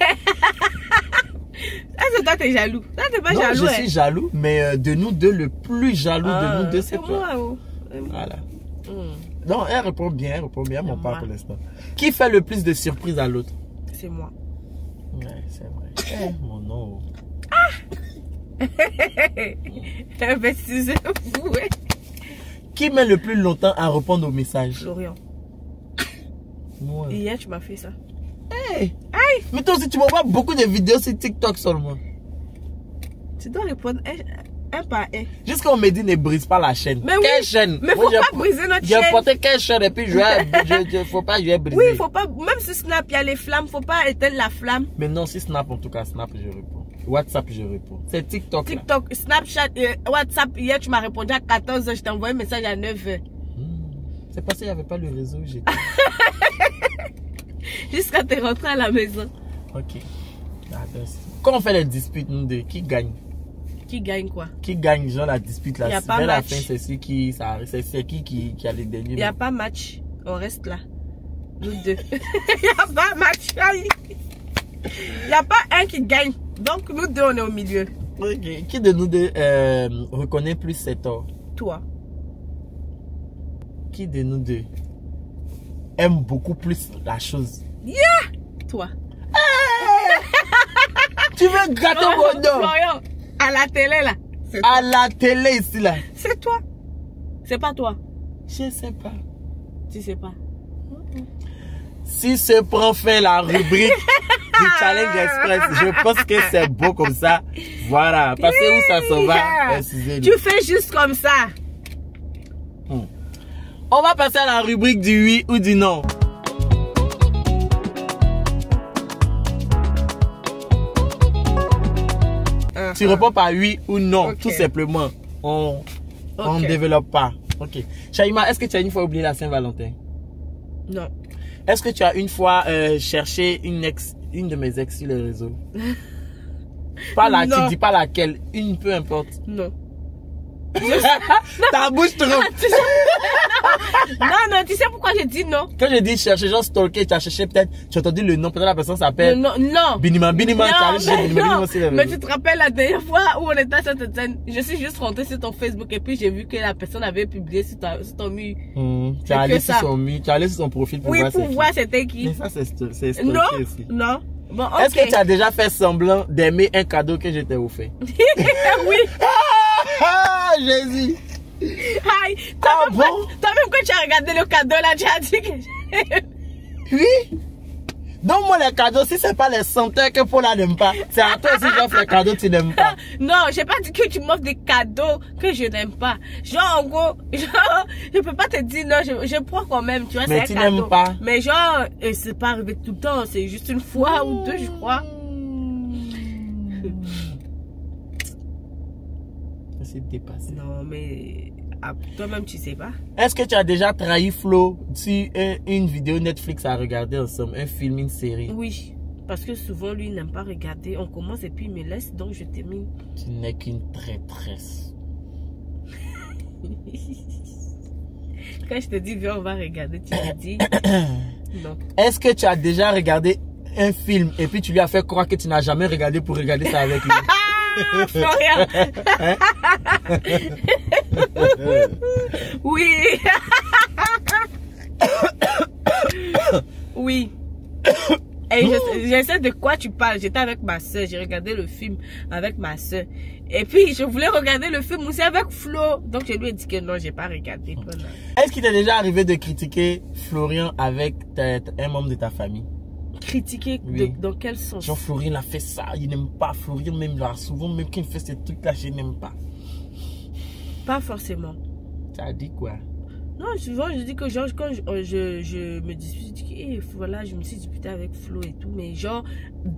Est-ce que toi t'es jaloux? Toi t'es pas non, jaloux. Je suis jaloux, mais de nous deux, le plus jaloux de nous deux, c'est toi. Moi. Voilà. Non, elle répond bien, mon père pour l'instant. Qui fait le plus de surprises à l'autre? C'est moi. Ouais, c'est vrai. Mon nom. Qui met le plus longtemps à répondre aux messages? Florian. Ouais. Hier, tu m'as fait ça. Hey. Mais toi aussi, tu m'envoies beaucoup de vidéos sur TikTok seulement. Tu dois répondre un par un. Jusqu'à on me dit ne brise pas la chaîne. Mais quelle oui, chaîne? Mais faut pas briser notre chaîne. J'ai porté quelle chaîne et puis faut pas, je vais briser. Oui, faut pas. Même sur Snap, il y a les flammes. Faut pas éteindre la flamme. Mais non, si Snap, en tout cas, Snap, je réponds. WhatsApp, je réponds. C'est TikTok. TikTok, là. Snapchat, WhatsApp. Hier, tu m'as répondu à 14h. Je t'ai envoyé un message à 9h. C'est parce qu'il n'y avait pas le réseau. Jusqu'à t'es rentré à la maison. Ok. Quand on fait les disputes, nous deux, qui gagne? Qui gagne quoi? Qui gagne, genre la dispute là? Il n'y a pas match. La fin, c'est celui qui a les derniers. Il n'y a pas match. On reste là. Nous deux. Il n'y a pas match. Il n'y a pas un qui gagne. Donc nous deux, on est au milieu. Ok. Qui de nous deux reconnaît plus ses torts? Toi. Qui de nous deux aime beaucoup plus la chose? Yeah! Toi. Tu veux gâter mon nom? Florian, à la télé là. À la télé ici là. C'est toi. C'est pas toi. Je sais pas. Tu sais pas. Si se prend fin la rubrique du Challenge Express, je pense que c'est beau comme ça. Voilà. Passez où ça s'en va? Tu fais juste comme ça. On va passer à la rubrique du oui ou du non. Tu réponds par oui ou non, tout simplement. On ne développe pas. Ok. Shaima, est-ce que tu as une fois oublié la Saint-Valentin? Non. Est-ce que tu as une fois cherché une de mes ex sur les réseaux? Pas là, tu dis pas laquelle, une peu importe. Non. Ta bouche trop. Non, tu sais pourquoi je dis non? Quand je dis chercher, genre stalker, tu as cherché peut-être, tu as entendu le nom, peut-être la personne s'appelle. Non. Binima, tu as cherché Binima aussi. Mais tu te rappelles la dernière fois où on était à cette scène, je suis juste rentrée sur ton Facebook et puis j'ai vu que la personne avait publié sur ton mur. Tu as allé sur son mur, tu as allé sur son profil pour voir. Oui, pour voir c'était qui. Mais ça, c'est stalker aussi. Non. Bon, okay. Est-ce que tu as déjà fait semblant d'aimer un cadeau que je t'ai offert? Oui. Ah, Jésus. Aïe, toi-même quand tu as regardé le cadeau là, tu as dit que... Oui. Donne-moi les cadeaux, si c'est pas les senteurs que Paula n'aime pas, c'est à toi si j'offre les cadeaux que tu n'aimes pas. Non, j'ai pas dit que tu m'offres des cadeaux que je n'aime pas. Genre, en gros, je peux pas te dire non, je prends quand même, tu vois, c'est un cadeau. Mais tu n'aimes pas. Mais genre, c'est pas arrivé tout le temps, c'est juste une fois ou deux, je crois. C'est dépassé. Non, mais toi-même, tu sais pas. Est-ce que tu as déjà trahi Flo sur une vidéo Netflix à regarder ensemble, un film, une série? Oui, parce que souvent, lui, il n'aime pas regarder. On commence et puis il me laisse, donc je termine. Tu n'es qu'une traîtresse. Quand je te dis, viens, on va regarder, tu me dis non. Est-ce que tu as déjà regardé un film et puis tu lui as fait croire que tu n'as jamais regardé pour regarder ça avec lui? Florian. Oui. Oui. Et je sais de quoi tu parles. J'étais avec ma soeur. J'ai regardé le film avec ma soeur. Et puis, je voulais regarder le film aussi avec Flo. Donc, je lui ai dit que non, j'ai pas regardé. Est-ce qu'il t'est déjà arrivé de critiquer Florian avec un membre de ta famille? Critiquer oui. Dans quel sens? Genre, Florian a fait ça. Il n'aime pas. Florian, même là, souvent, même quand il fait ces trucs-là, je n'aime pas. Pas forcément. Ça a dit quoi? Non, souvent je dis que genre quand je me dispute, je dis que voilà, je me suis disputée avec Flo et tout, mais genre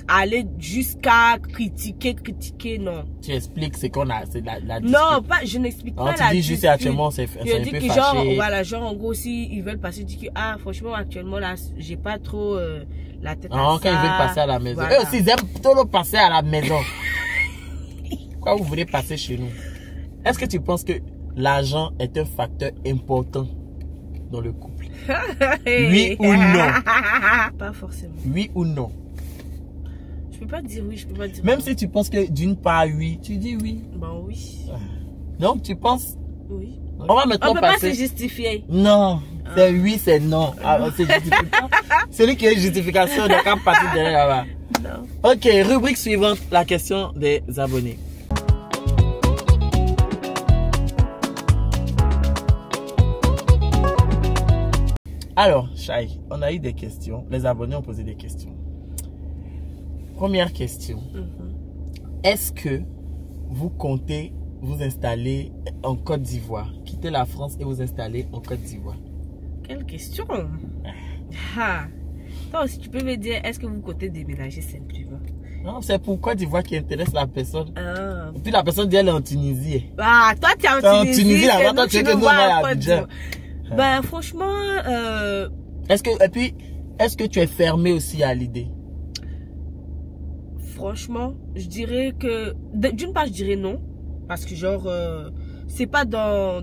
aller jusqu'à critiquer, non. Tu expliques ce qu'on a, c'est la dispute. Non, pas, je n'explique pas la dispute. Tu dis juste actuellement, c'est un peu fâché. Je dis que genre, voilà, genre en gros, si ils veulent passer, je dis que franchement, actuellement là, j'ai pas trop la tête à ça. Quand ils veulent passer à la maison. Voilà. Eux aussi, ils aiment trop passer à la maison. Pourquoi vous voulez passer chez nous? Est-ce que tu penses que l'argent est un facteur important dans le couple? Oui ou non? Pas forcément. Oui ou non? Je peux pas dire oui, je peux pas dire même non. Si tu penses que d'une part oui, tu dis oui. Bon, oui. Donc tu penses? Oui. On va maintenant on peut passer. pas se justifier. Non, c'est oui, c'est non. Celui qui a une justification de quand partir derrière là-bas. Non. Ok, rubrique suivante, la question des abonnés. Alors, Shai, on a eu des questions. Les abonnés ont posé des questions. Première question. Est-ce que vous comptez vous installer en Côte d'Ivoire? Quitter la France et vous installer en Côte d'Ivoire? Quelle question? Toi aussi, tu peux me dire, est-ce que vous comptez déménager simplement? Non, c'est pour Côte d'Ivoire qui intéresse la personne. Et puis la personne dit elle est en Tunisie. Ah, toi tu es en Tunisie. Là-bas, toi tu veux que nous on aille à Abidjan. Ben franchement, est-ce que tu es fermé aussi à l'idée? Franchement, je dirais que d'une part je dirais non parce que genre c'est pas dans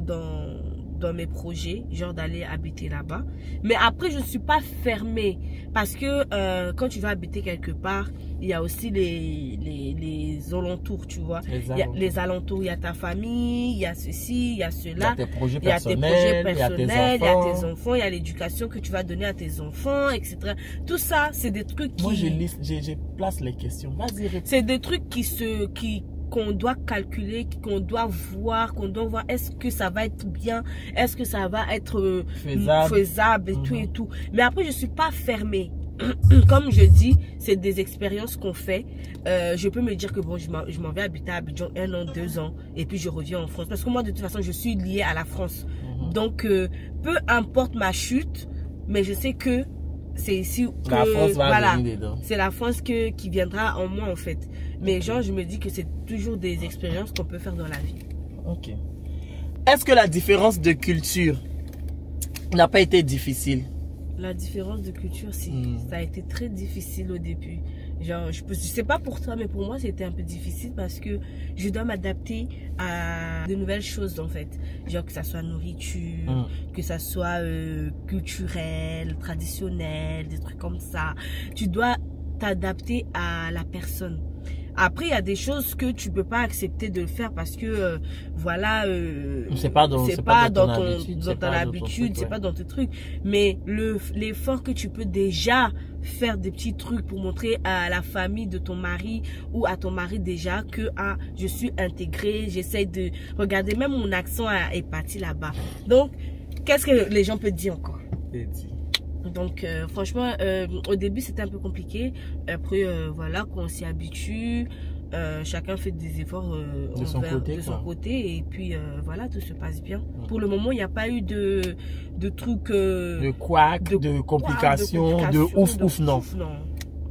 mes projets genre d'aller habiter là-bas. Mais après je ne suis pas fermée parce que quand tu vas habiter quelque part, il y a aussi les alentours, tu vois. Les alentours, il y a ta famille, il y a ceci, il y a cela. Il y a tes projets personnels, il y a tes enfants, il y a l'éducation que tu vas donner à tes enfants, etc. Tout ça, c'est des trucs qui... Moi, je place les questions. Vas-y, réponds. C'est des trucs qu'on doit calculer, qu'on doit voir est-ce que ça va être bien, est-ce que ça va être faisable et tout et tout. Mais après, je suis pas fermée. Comme je dis, c'est des expériences qu'on fait. Je peux me dire que bon, je m'en vais habiter à Abidjan 1 an, 2 ans et puis je reviens en France. Parce que moi, de toute façon, je suis liée à la France. Donc, peu importe ma chute, mais je sais que c'est ici que la France va venir dedans. C'est la France qui viendra en moi en fait. Mais genre, je me dis que c'est toujours des expériences qu'on peut faire dans la vie. Ok. Est-ce que la différence de culture n'a pas été difficile? La différence de culture, si. Ça a été très difficile au début. Genre, je sais pas pour toi, mais pour moi, c'était un peu difficile parce que je dois m'adapter à de nouvelles choses, en fait. Genre, que ça soit nourriture, que ça soit culturel, traditionnel, des trucs comme ça. Tu dois t'adapter à la personne. Après, il y a des choses que tu peux pas accepter de le faire parce que, voilà, c'est pas dans ton habitude, c'est pas dans tes trucs. Mais l'effort que tu peux déjà faire des petits trucs pour montrer à la famille de ton mari ou à ton mari déjà que je suis intégrée, j'essaie de regarder, même mon accent est parti là-bas. Donc, qu'est-ce que les gens peuvent dire encore? Donc franchement au début c'était un peu compliqué. Après voilà, quand on s'y habitue, chacun fait des efforts de son côté et puis voilà, tout se passe bien. Pour le moment il n'y a pas eu de trucs de complications, de ouf non.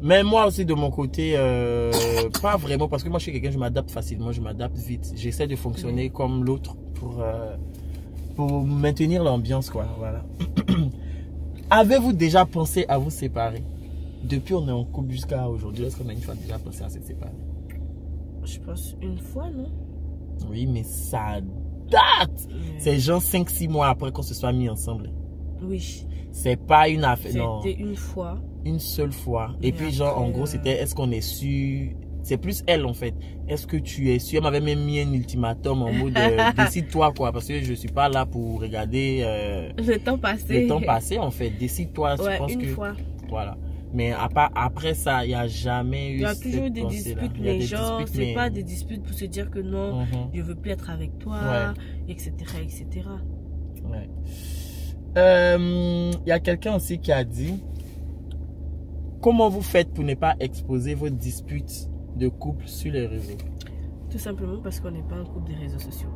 Mais moi aussi de mon côté pas vraiment, parce que moi je suis quelqu'un, je m'adapte facilement, je m'adapte vite, j'essaie de fonctionner comme l'autre pour maintenir l'ambiance quoi, voilà. Avez-vous déjà pensé à vous séparer? Depuis on est en couple jusqu'à aujourd'hui, est-ce qu'on a une fois déjà pensé à se séparer? Je pense une fois, non? Oui, mais ça date. C'est genre 5-6 mois après qu'on se soit mis ensemble. Oui. C'est pas une affaire, non. C'était une fois. Une seule fois. Et puis genre en gros c'était, est-ce qu'on est sûr C'est plus elle en fait. Est-ce que tu es sûr? Elle m'avait même mis un ultimatum en mode décide-toi quoi, parce que je suis pas là pour regarder le temps passé. Le temps passé en fait. Décide-toi. Ouais, je pense une que fois. voilà. Mais après ça, il n'y a jamais eu. Il y a toujours des disputes, mais genre, c'est pas des disputes pour se dire que non, je veux plus être avec toi, etc., etc. Ouais. Il y a quelqu'un aussi qui a dit, comment vous faites pour ne pas exposer vos disputes de couple sur les réseaux? Tout simplement parce qu'on n'est pas un couple des réseaux sociaux.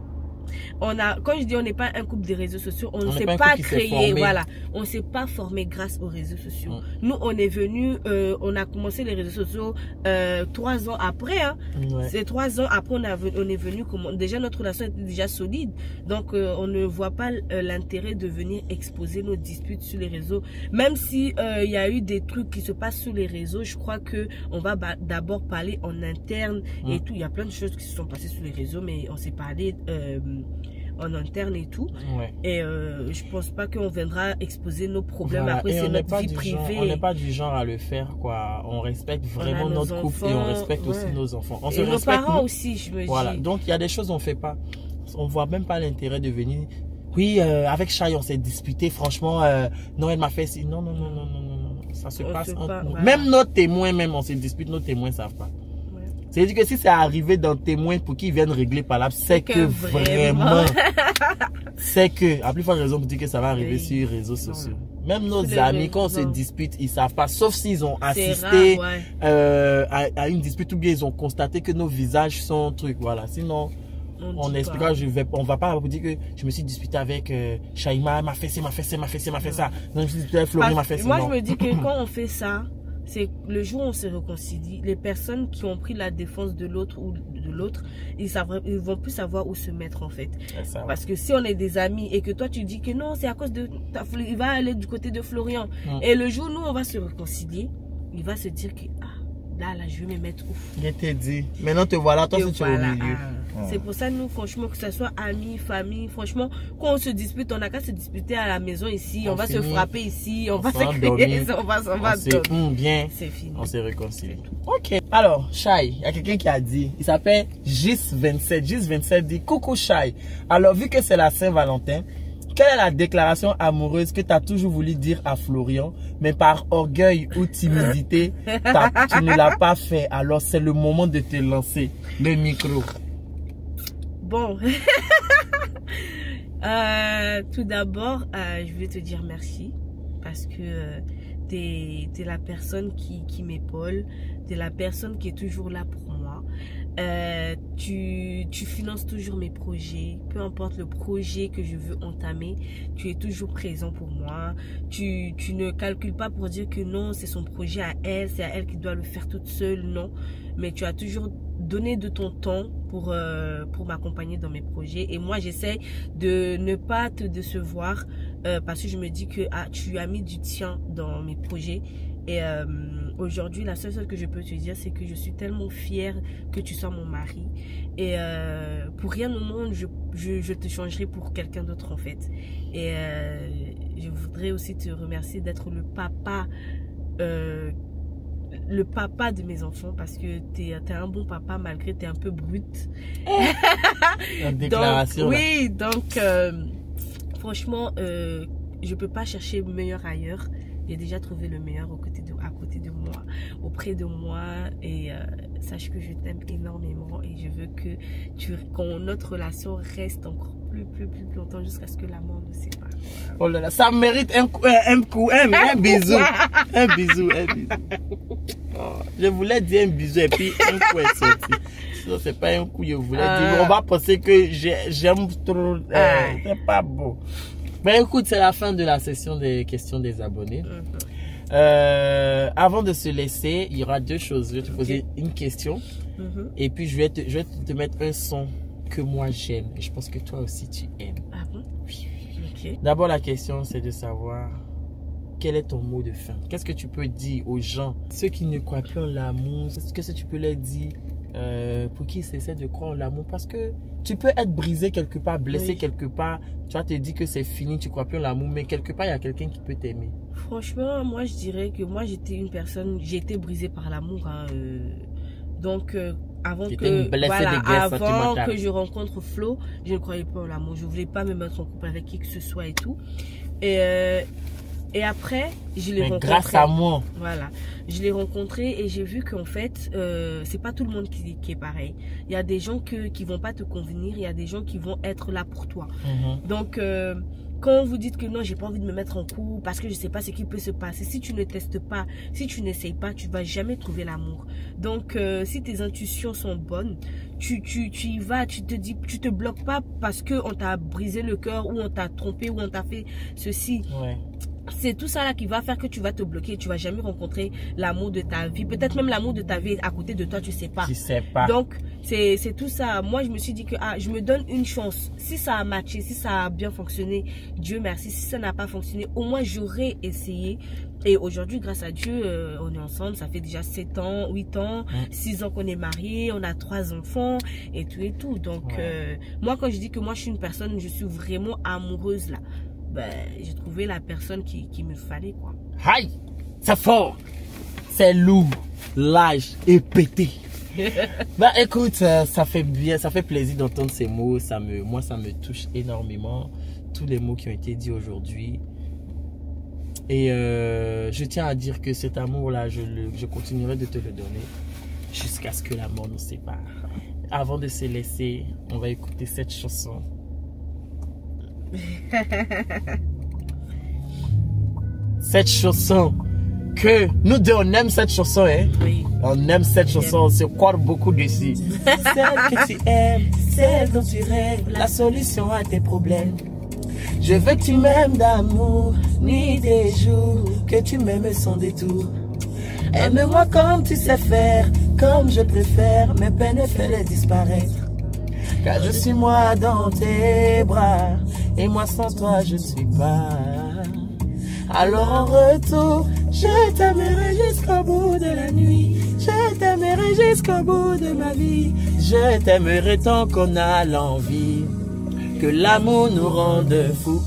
Quand je dis on n'est pas un couple des réseaux sociaux, on ne s'est pas créé, voilà, on ne s'est pas formé grâce aux réseaux sociaux. Nous, on est venu, on a commencé les réseaux sociaux 3 ans après. Hein. C'est 3 ans après, on est venu, déjà notre relation était déjà solide. Donc, on ne voit pas l'intérêt de venir exposer nos disputes sur les réseaux. Même si il y a eu des trucs qui se passent sur les réseaux, je crois que on va d'abord parler en interne et tout. Il y a plein de choses qui se sont passées sur les réseaux, mais on s'est parlé en interne et tout. Et je pense pas qu'on viendra exposer nos problèmes. Après, c'est notre vie privée. On n'est pas du genre à le faire, quoi. On respecte vraiment notre couple et on respecte aussi nos enfants. On se nos respecte, parents aussi, je me dis. Voilà. Donc, il y a des choses qu'on fait pas. On voit même pas l'intérêt de venir. Oui, avec Chai, on s'est disputé. Franchement, non, elle m'a fait ci. Non. Ça se passe entre nous. Voilà. Même nos témoins, on se dispute, nos témoins ne savent pas. C'est-à-dire que si c'est arrivé dans témoin pour qu'ils viennent régler par là, c'est que vraiment, c'est que, à plus forte raison pour dire que ça va arriver sur les réseaux sociaux. Même nos amis, quand on se dispute, ils savent pas, sauf s'ils ont assisté à une dispute ou bien ils ont constaté que nos visages sont trucs, voilà. Sinon, on expliquera, on va pas vous dire que je me suis disputé avec Shaima, m'a fait ça. Non, je me suis disputé avec Florine, m'a fait ça. Moi, je me dis que quand on fait ça, c'est le jour où on se réconcilie, les personnes qui ont pris la défense de l'autre ou de l'autre, ils vont plus savoir où se mettre en fait. Parce que si on est des amis et que toi tu dis que non, c'est à cause de il va aller du côté de Florian. Et le jour où nous on va se réconcilier, il va se dire que là, je vais me mettre ouf. Je t'ai dit. Maintenant te voilà, toi tu es au milieu. C'est pour ça, nous, franchement, que ce soit amis, famille, franchement, quand on se dispute, on n'a qu'à se disputer à la maison ici, on va se frapper ici, on va se crier, on va dormir. Bien, c'est fini. On s'est réconcilié. Ok. Alors, Chai, il y a quelqu'un qui a dit, il s'appelle Gis27. Gis27 dit, coucou Chai. Alors, vu que c'est la Saint-Valentin, quelle est la déclaration amoureuse que tu as toujours voulu dire à Florian, mais par orgueil ou timidité, tu ne l'as pas fait? Alors, c'est le moment de te lancer le micro. Bon, tout d'abord, je vais te dire merci parce que tu es la personne qui m'épaule, tu es la personne qui est toujours là pour moi. Tu finances toujours mes projets, peu importe le projet que je veux entamer, tu es toujours présent pour moi. Tu ne calcules pas pour dire que non, c'est son projet à elle, c'est à elle qui doit le faire toute seule, non. Mais tu as toujours donné de ton temps pour m'accompagner dans mes projets. Et moi, j'essaie de ne pas te décevoir parce que je me dis que tu as mis du tien dans mes projets. Et aujourd'hui, la seule chose que je peux te dire, c'est que je suis tellement fière que tu sois mon mari. Et pour rien au monde, je te changerai pour quelqu'un d'autre en fait. Et je voudrais aussi te remercier d'être le papa de mes enfants parce que t'es un bon papa malgré t'es un peu brut. Une déclaration. Donc, oui, donc franchement, je peux pas chercher le meilleur ailleurs. J'ai déjà trouvé le meilleur à côté de moi, auprès de moi. Et sache que je t'aime énormément et je veux que notre relation reste encore plus longtemps jusqu'à ce que la mort nous sépare. Voilà. Oh là là, ça mérite un bisou. Un bisou. Oh, je voulais dire un bisou et puis un coup est sorti. Sinon, c'est pas un coup, je voulais dire. On va penser que j'aime trop. C'est pas beau. Mais écoute, c'est la fin de la session des questions des abonnés. Avant de se laisser, il y aura deux choses. Je vais te poser une question et puis je vais te mettre un son que moi j'aime. Et je pense que toi aussi tu aimes. Ah bon? Oui. Okay. D'abord, la question c'est de savoir quel est ton mot de fin. Qu'est-ce que tu peux dire aux gens, ceux qui ne croient plus en l'amour? Qu'est-ce que tu peux leur dire pour qu'ils essaient de croire en l'amour? Parce que tu peux être brisé quelque part, blessé quelque part. Tu vas te dire que c'est fini, tu crois plus en l'amour, mais quelque part, il y a quelqu'un qui peut t'aimer. Franchement, moi, je dirais que moi, j'ai été brisée par l'amour. Donc, avant que je rencontre Flo, je ne croyais pas en l'amour. Je voulais pas me mettre en couple avec qui que ce soit et tout. Et après, je l'ai rencontré. Grâce à moi. Voilà. Je l'ai rencontré et j'ai vu qu'en fait, c'est pas tout le monde qui est pareil. Il y a des gens qui vont pas te convenir. Il y a des gens qui vont être là pour toi. Donc, quand vous dites que non, j'ai pas envie de me mettre en couple parce que je sais pas ce qui peut se passer. Si tu ne testes pas, si tu n'essayes pas, tu vas jamais trouver l'amour. Donc, si tes intuitions sont bonnes, tu y vas, tu te bloques pas parce que on t'a brisé le cœur ou on t'a trompé ou on t'a fait ceci. Ouais. C'est tout ça là qui va faire que tu vas te bloquer. Tu vas jamais rencontrer l'amour de ta vie. Peut-être même l'amour de ta vie à côté de toi, tu sais pas. Tu sais pas. Donc, c'est tout ça. Moi, je me suis dit que je me donne une chance. Si ça a matché, si ça a bien fonctionné, Dieu merci. Si ça n'a pas fonctionné, au moins j'aurais essayé. Et aujourd'hui, grâce à Dieu, on est ensemble. Ça fait déjà 7 ans, 8 ans, 6 ans qu'on est mariés. On a 3 enfants et tout et tout. Donc, moi, quand je dis que moi, je suis une personne, je suis vraiment amoureuse là. Ben, j'ai trouvé la personne qui me fallait, quoi. Aïe, c'est fort, c'est lourd, l'âge est pété. Bah écoute, ça fait bien, ça fait plaisir d'entendre ces mots. Moi, ça me touche énormément, tous les mots qui ont été dits aujourd'hui. Et je tiens à dire que cet amour-là, je continuerai de te le donner jusqu'à ce que la mort nous sépare. Avant de se laisser, on va écouter cette chanson. Cette chanson que nous deux on aime cette chanson, hein? Oui. On aime cette chanson, on se croit beaucoup dessus. Celle que tu aimes, celle dont tu rêves, la solution à tes problèmes. Je veux que tu m'aimes d'amour, ni des jours, que tu m'aimes sans détour. Aime-moi comme tu sais faire, comme je préfère, mes peines fais-les disparaître. Car je suis moi dans tes bras, et moi sans toi je ne suis pas. Alors en retour, je t'aimerai jusqu'au bout de la nuit. Je t'aimerai jusqu'au bout de ma vie. Je t'aimerai tant qu'on a l'envie. Que l'amour nous rende fous.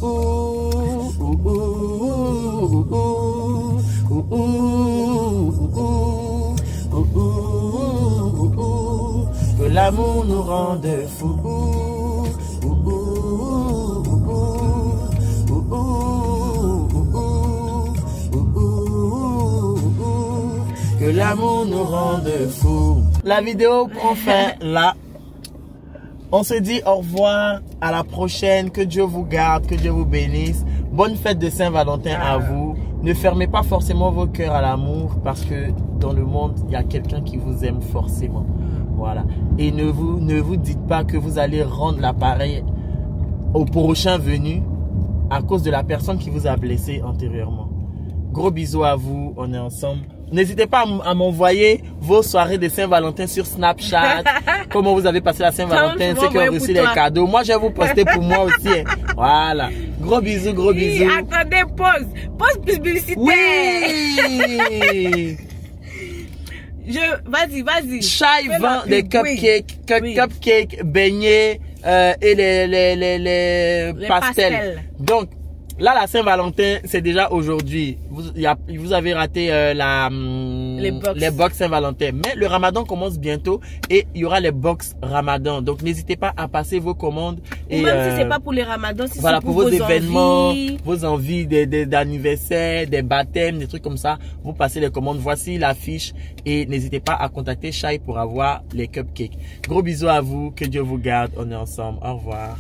Que l'amour nous rende fous. Que l'amour nous rende fous. La vidéo prend fin là. On se dit au revoir, à la prochaine. Que Dieu vous garde, que Dieu vous bénisse. Bonne fête de Saint-Valentin à vous. Ne fermez pas forcément vos cœurs à l'amour parce que dans le monde, il y a quelqu'un qui vous aime forcément. Voilà. Et ne vous dites pas que vous allez rendre l'appareil au prochain venu à cause de la personne qui vous a blessé antérieurement. Gros bisous à vous, on est ensemble. N'hésitez pas à m'envoyer vos soirées de Saint-Valentin sur Snapchat. Comment vous avez passé la Saint-Valentin, ceux qui ont reçu les cadeaux. Moi, je vais vous poster pour moi aussi. Voilà. Gros bisous, gros bisous. Attendez, pause. Pause publicitaire. Oui. Vas-y. Chai vend des cupcakes, cupcakes, beignets et les pastels. Donc, là, la Saint-Valentin, c'est déjà aujourd'hui. Vous avez raté les box Saint-Valentin. Mais le Ramadan commence bientôt et il y aura les box Ramadan. Donc, n'hésitez pas à passer vos commandes. Ou même si c'est pas pour les Ramadans, si voilà, c'est pour vos événements, envies. vos envies d'anniversaire, des baptêmes, des trucs comme ça. Vous passez les commandes. Voici l'affiche et n'hésitez pas à contacter Chai pour avoir les cupcakes. Gros bisous à vous. Que Dieu vous garde. On est ensemble. Au revoir.